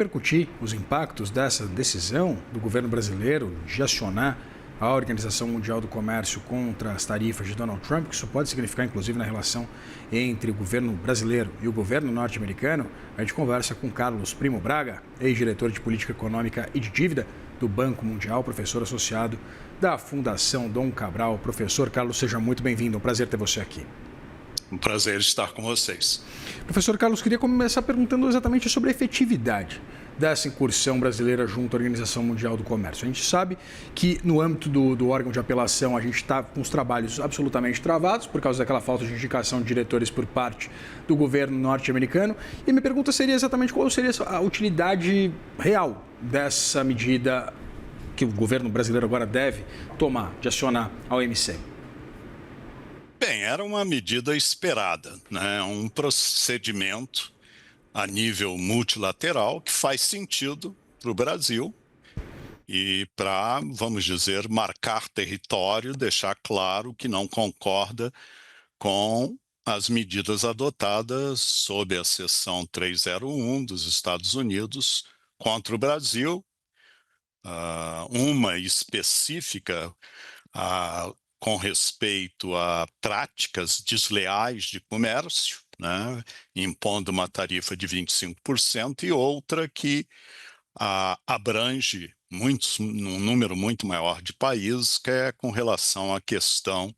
Repercutir os impactos dessa decisão do governo brasileiro de acionar a Organização Mundial do Comércio contra as tarifas de Donald Trump, que isso pode significar, inclusive, na relação entre o governo brasileiro e o governo norte-americano. A gente conversa com Carlos Primo Braga, ex-diretor de Política Econômica e de Dívida do Banco Mundial, professor associado da Fundação Dom Cabral. Professor Carlos, seja muito bem-vindo. É um prazer ter você aqui. Um prazer estar com vocês. Professor Carlos, queria começar perguntando exatamente sobre a efetividade dessa incursão brasileira junto à Organização Mundial do Comércio. A gente sabe que no âmbito do órgão de apelação a gente está com os trabalhos absolutamente travados por causa daquela falta de indicação de diretores por parte do governo norte-americano. E minha pergunta seria exatamente qual seria a utilidade real dessa medida que o governo brasileiro agora deve tomar, de acionar a OMC. Bem, era uma medida esperada, né? Um procedimento a nível multilateral que faz sentido para o Brasil e para, vamos dizer, marcar território, deixar claro que não concorda com as medidas adotadas sob a seção 301 dos Estados Unidos contra o Brasil, uma específica com respeito a práticas desleais de comércio, né, impondo uma tarifa de 25%, e outra que abrange um número muito maior de países, que é com relação à questão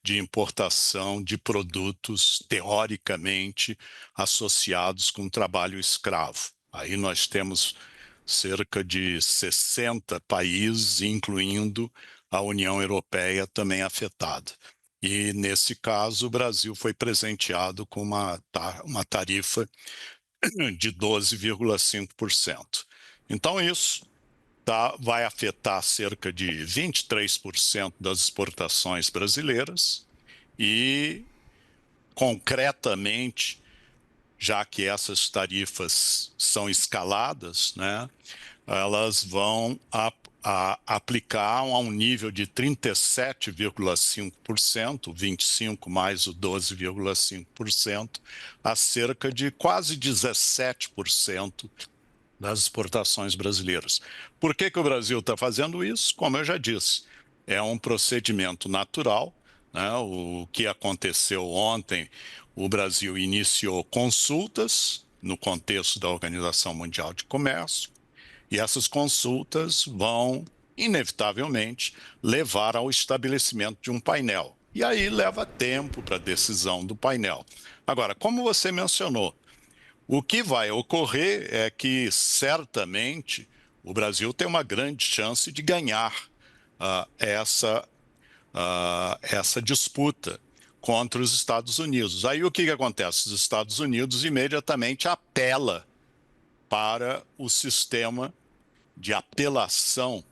de importação de produtos teoricamente associados com trabalho escravo. Aí nós temos cerca de 60 países, incluindo a União Europeia também afetada. E, nesse caso, o Brasil foi presenteado com uma tarifa de 12,5%. Então, isso vai afetar cerca de 23% das exportações brasileiras e, concretamente, já que essas tarifas são escaladas, né, elas vão aplicar a um nível de 37,5%, 25% mais o 12,5%, a cerca de quase 17% das exportações brasileiras. Por que o Brasil está fazendo isso? Como eu já disse, é um procedimento natural, né? O que aconteceu ontem, o Brasil iniciou consultas no contexto da Organização Mundial de Comércio, e essas consultas vão, inevitavelmente, levar ao estabelecimento de um painel. E aí leva tempo para a decisão do painel. Agora, como você mencionou, o que vai ocorrer é que, certamente, o Brasil tem uma grande chance de ganhar essa disputa contra os Estados Unidos. Aí o que acontece? Os Estados Unidos imediatamente apela para o sistema de apelação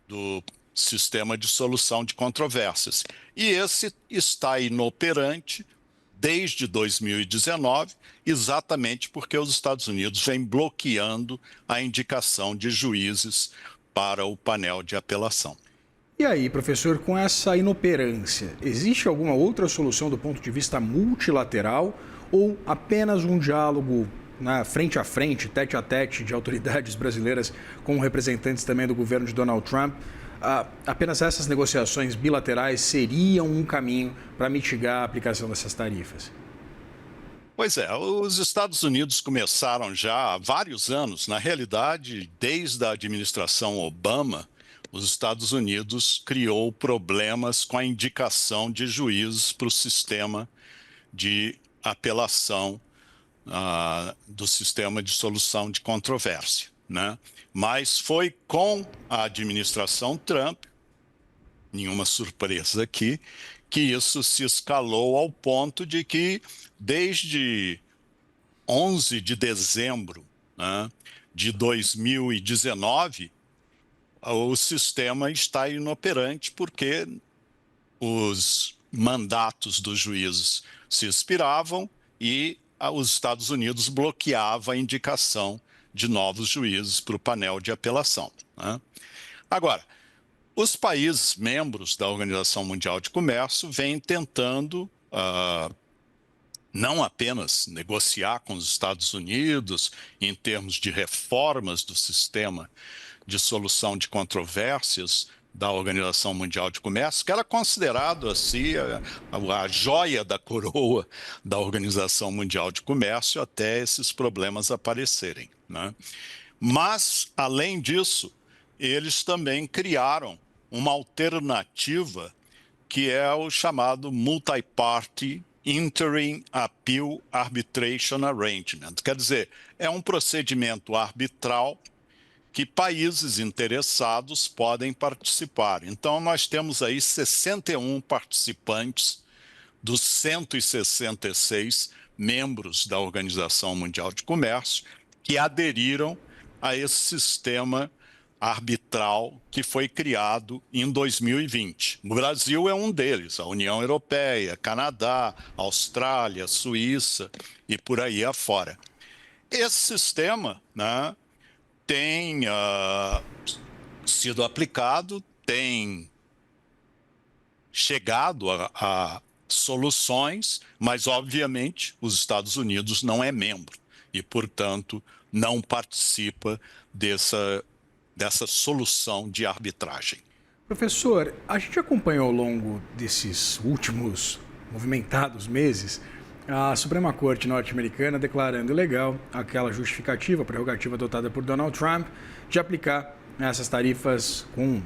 do sistema de solução de controvérsias. E esse está inoperante desde 2019, exatamente porque os Estados Unidos vêm bloqueando a indicação de juízes para o painel de apelação. E aí, professor, com essa inoperância, existe alguma outra solução do ponto de vista multilateral ou apenas um diálogo frente a frente, tete a tete, de autoridades brasileiras com representantes também do governo de Donald Trump? Apenas essas negociações bilaterais seriam um caminho para mitigar a aplicação dessas tarifas? Pois é, os Estados Unidos começaram já há vários anos, na realidade, desde a administração Obama, os Estados Unidos criou problemas com a indicação de juízes para o sistema de apelação do sistema de solução de controvérsia, né? Mas foi com a administração Trump, nenhuma surpresa aqui, que isso se escalou ao ponto de que, desde 11 de dezembro, né, de 2019, o sistema está inoperante porque os mandatos dos juízes se expiravam e os Estados Unidos bloqueava a indicação de novos juízes para o painel de apelação, né? Agora, os países membros da Organização Mundial de Comércio vêm tentando não apenas negociar com os Estados Unidos em termos de reformas do sistema de solução de controvérsias da Organização Mundial de Comércio, que era considerado assim a joia da coroa da Organização Mundial de Comércio até esses problemas aparecerem, né? Mas, além disso, eles também criaram uma alternativa que é o chamado Multi-Party Interim Appeal Arbitration Arrangement. Quer dizer, é um procedimento arbitral que países interessados podem participar. Então, nós temos aí 61 participantes dos 166 membros da Organização Mundial de Comércio que aderiram a esse sistema arbitral que foi criado em 2020. O Brasil é um deles, a União Europeia, Canadá, Austrália, Suíça e por aí afora. Esse sistema, né, tem sido aplicado, tem chegado a soluções, mas, obviamente, os Estados Unidos não é membro e, portanto, não participa dessa solução de arbitragem. Professor, a gente acompanhou ao longo desses últimos movimentados meses a Suprema Corte norte-americana declarando ilegal aquela justificativa, prerrogativa adotada por Donald Trump de aplicar essas tarifas com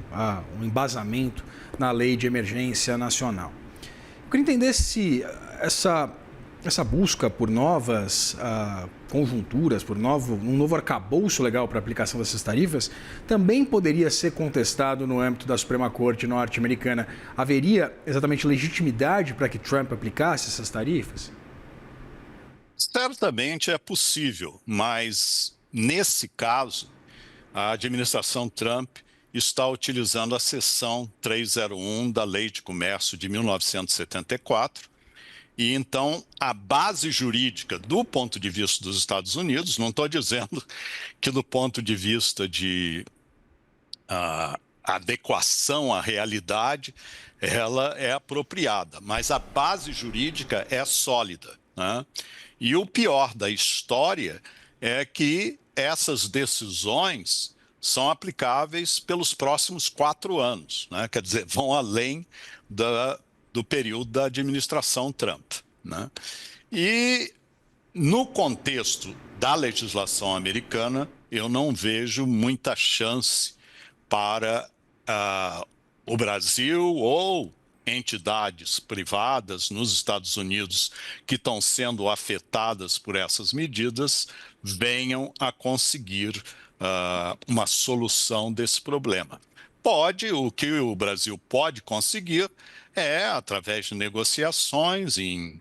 um embasamento na Lei de Emergência Nacional. Eu queria entender se essa busca por novas conjunturas, por um novo arcabouço legal para a aplicação dessas tarifas, também poderia ser contestado no âmbito da Suprema Corte norte-americana. Haveria exatamente legitimidade para que Trump aplicasse essas tarifas? Certamente é possível, mas nesse caso, a administração Trump está utilizando a seção 301 da Lei de Comércio de 1974, e então a base jurídica do ponto de vista dos Estados Unidos, não estou dizendo que do ponto de vista de adequação à realidade, ela é apropriada, mas a base jurídica é sólida, né? E o pior da história é que essas decisões são aplicáveis pelos próximos 4 anos, né? Quer dizer, vão além do período da administração Trump, né? E no contexto da legislação americana, eu não vejo muita chance para o Brasil ou entidades privadas nos Estados Unidos que estão sendo afetadas por essas medidas venham a conseguir uma solução desse problema. O que o Brasil pode conseguir é, através de negociações em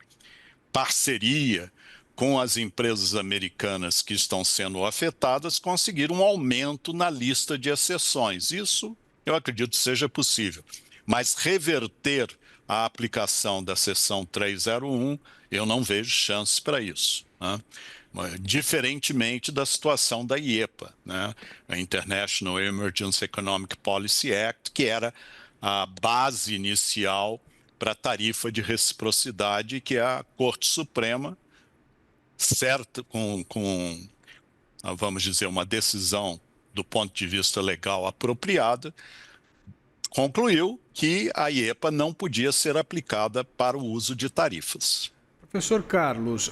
parceria com as empresas americanas que estão sendo afetadas, conseguir um aumento na lista de exceções. Isso eu acredito seja possível. Mas reverter a aplicação da seção 301, eu não vejo chance para isso, né? Diferentemente da situação da IEPA, né? A International Emergency Economic Policy Act, que era a base inicial para a tarifa de reciprocidade, que a Corte Suprema, certo, vamos dizer, uma decisão do ponto de vista legal apropriada, concluiu que a IEPA não podia ser aplicada para o uso de tarifas. Professor Carlos,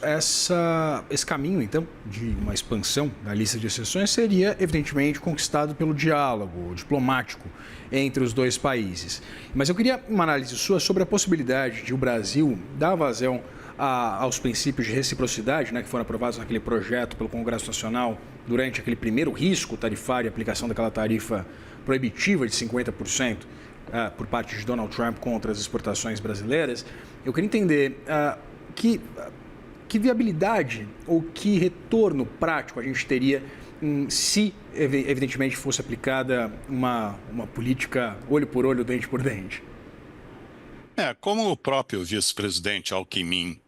esse caminho, então, de uma expansão da lista de exceções seria, evidentemente, conquistado pelo diálogo diplomático entre os dois países. Mas eu queria uma análise sua sobre a possibilidade de o Brasil dar vazão aos princípios de reciprocidade, né, que foram aprovados naquele projeto pelo Congresso Nacional durante aquele primeiro risco tarifário, a aplicação daquela tarifa proibitiva de 50% por parte de Donald Trump contra as exportações brasileiras. Eu queria entender que viabilidade ou que retorno prático a gente teria se, evidentemente, fosse aplicada uma política olho por olho, dente por dente. Como o próprio vice-presidente Alckmin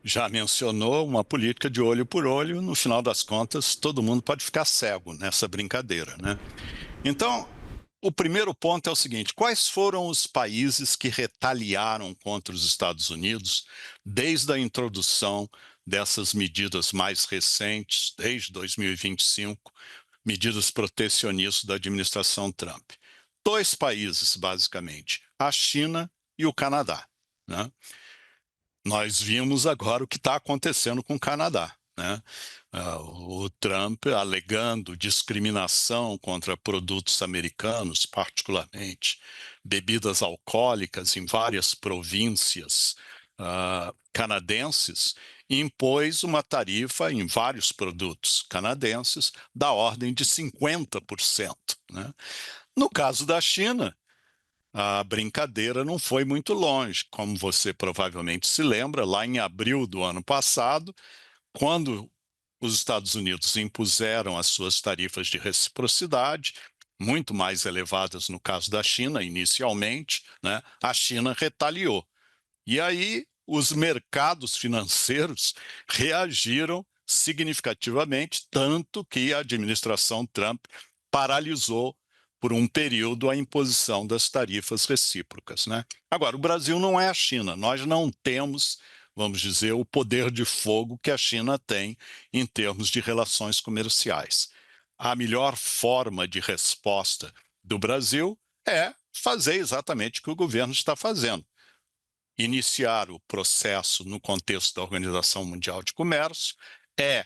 já mencionou, uma política de olho por olho, no final das contas, todo mundo pode ficar cego nessa brincadeira, né? Então, o primeiro ponto é o seguinte: quais foram os países que retaliaram contra os Estados Unidos desde a introdução dessas medidas mais recentes, desde 2025, medidas protecionistas da administração Trump? Dois países, basicamente, a China e o Canadá, né? Nós vimos agora o que está acontecendo com o Canadá, né? O Trump alegando discriminação contra produtos americanos, particularmente bebidas alcoólicas em várias províncias canadenses, impôs uma tarifa em vários produtos canadenses da ordem de 50%, né? No caso da China, a brincadeira não foi muito longe. Como você provavelmente se lembra, lá em abril do ano passado, quando os Estados Unidos impuseram as suas tarifas de reciprocidade, muito mais elevadas no caso da China, inicialmente, né, a China retaliou. E aí os mercados financeiros reagiram significativamente, tanto que a administração Trump paralisou por um período a imposição das tarifas recíprocas, né? Agora, o Brasil não é a China, nós não temos, vamos dizer, o poder de fogo que a China tem em termos de relações comerciais. A melhor forma de resposta do Brasil é fazer exatamente o que o governo está fazendo: iniciar o processo no contexto da Organização Mundial de Comércio, é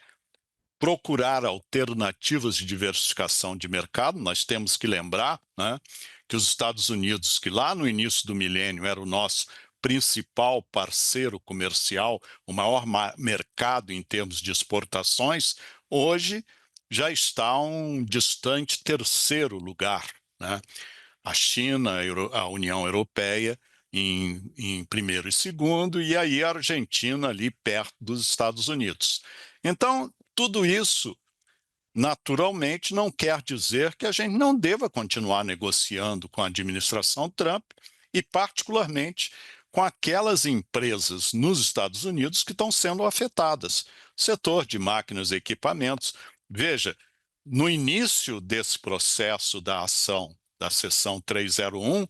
procurar alternativas de diversificação de mercado. Nós temos que lembrar, né, que os Estados Unidos, que lá no início do milênio era o nosso principal parceiro comercial, o maior mercado em termos de exportações, hoje já está um distante terceiro lugar, né? A China, a União Europeia em primeiro e segundo, e aí a Argentina ali perto dos Estados Unidos. Então, tudo isso, naturalmente, não quer dizer que a gente não deva continuar negociando com a administração Trump e, particularmente, com aquelas empresas nos Estados Unidos que estão sendo afetadas. Setor de máquinas e equipamentos. Veja, no início desse processo da ação da seção 301,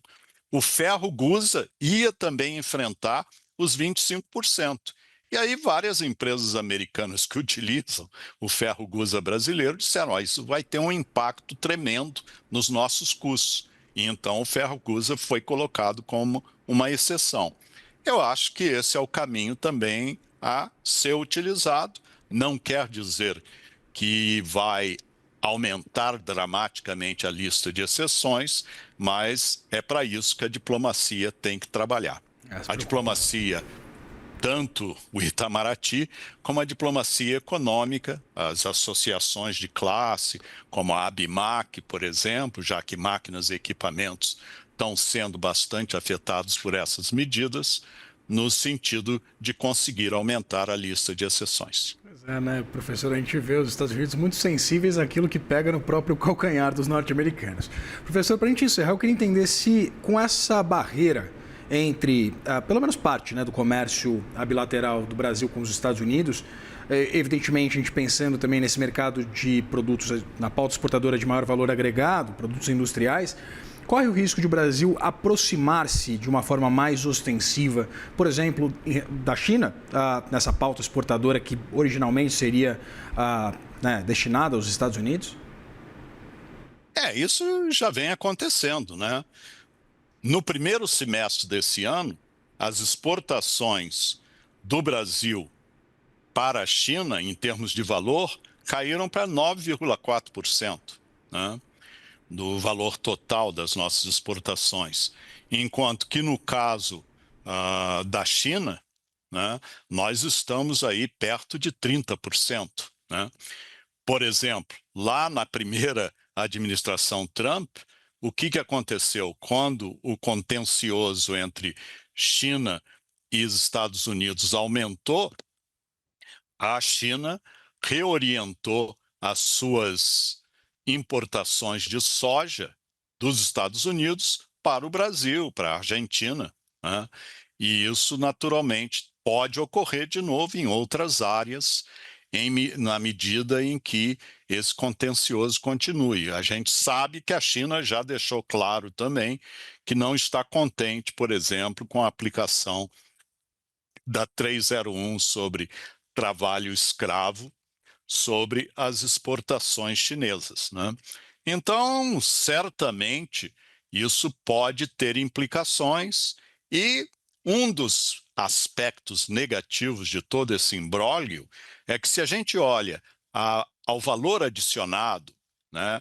o ferro Gusa ia também enfrentar os 25%. E aí várias empresas americanas que utilizam o ferro Gusa brasileiro disseram: oh, isso vai ter um impacto tremendo nos nossos custos. E então o ferro Gusa foi colocado como uma exceção. Eu acho que esse é o caminho também a ser utilizado. Não quer dizer que vai aumentar dramaticamente a lista de exceções, mas é para isso que a diplomacia tem que trabalhar. A diplomacia, tanto o Itamaraty, como a diplomacia econômica, as associações de classe, como a ABMAC, por exemplo, já que máquinas e equipamentos estão sendo bastante afetados por essas medidas, no sentido de conseguir aumentar a lista de exceções. Pois é, né, professor? A gente vê os Estados Unidos muito sensíveis àquilo que pega no próprio calcanhar dos norte-americanos. Professor, para a gente encerrar, eu queria entender se com essa barreira entre, pelo menos parte, né, do comércio bilateral do Brasil com os Estados Unidos, evidentemente a gente pensando também nesse mercado de produtos, na pauta exportadora de maior valor agregado, produtos industriais, corre o risco de o Brasil aproximar-se de uma forma mais ostensiva, por exemplo, da China, nessa pauta exportadora que originalmente seria né, destinada aos Estados Unidos? Isso já vem acontecendo, né? No primeiro semestre desse ano, as exportações do Brasil para a China, em termos de valor, caíram para 9,4%, né, do valor total das nossas exportações. Enquanto que no caso da China, né, nós estamos aí perto de 30%. Né? Por exemplo, lá na primeira administração Trump, o que aconteceu? Quando o contencioso entre China e os Estados Unidos aumentou, a China reorientou as suas importações de soja dos Estados Unidos para o Brasil, para a Argentina, né? E isso, naturalmente, pode ocorrer de novo em outras áreas na medida em que esse contencioso continue. A gente sabe que a China já deixou claro também que não está contente, por exemplo, com a aplicação da 301 sobre trabalho escravo sobre as exportações chinesas, né? Então, certamente, isso pode ter implicações e um dos aspectos negativos de todo esse imbróglio é que se a gente olha ao valor adicionado, né,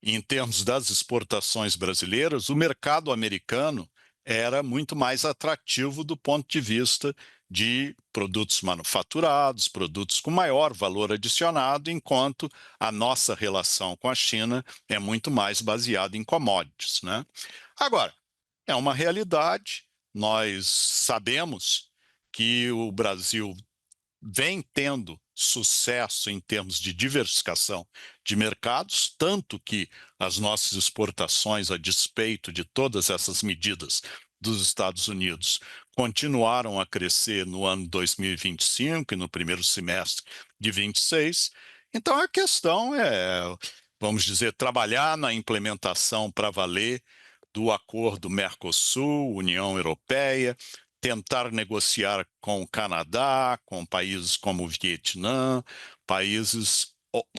em termos das exportações brasileiras, o mercado americano era muito mais atrativo do ponto de vista de produtos manufaturados, produtos com maior valor adicionado, enquanto a nossa relação com a China é muito mais baseada em commodities, né? Agora, é uma realidade, nós sabemos que o Brasil vem tendo sucesso em termos de diversificação de mercados, tanto que as nossas exportações, a despeito de todas essas medidas dos Estados Unidos, continuaram a crescer no ano 2025 e no primeiro semestre de 26. Então, a questão é, vamos dizer, trabalhar na implementação para valer do acordo Mercosul, União Europeia, tentar negociar com o Canadá, com países como o Vietnã,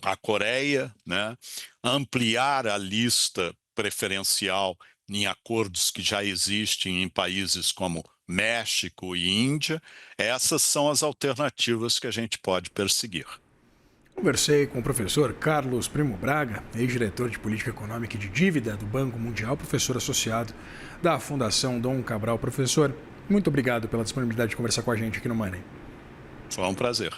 a Coreia, né? Ampliar a lista preferencial em acordos que já existem em países como México e Índia. Essas são as alternativas que a gente pode perseguir. Conversei com o professor Carlos Primo Braga, ex-diretor de Política Econômica e de Dívida do Banco Mundial, professor associado da Fundação Dom Cabral. Professor, muito obrigado pela disponibilidade de conversar com a gente aqui no Money. Foi um prazer.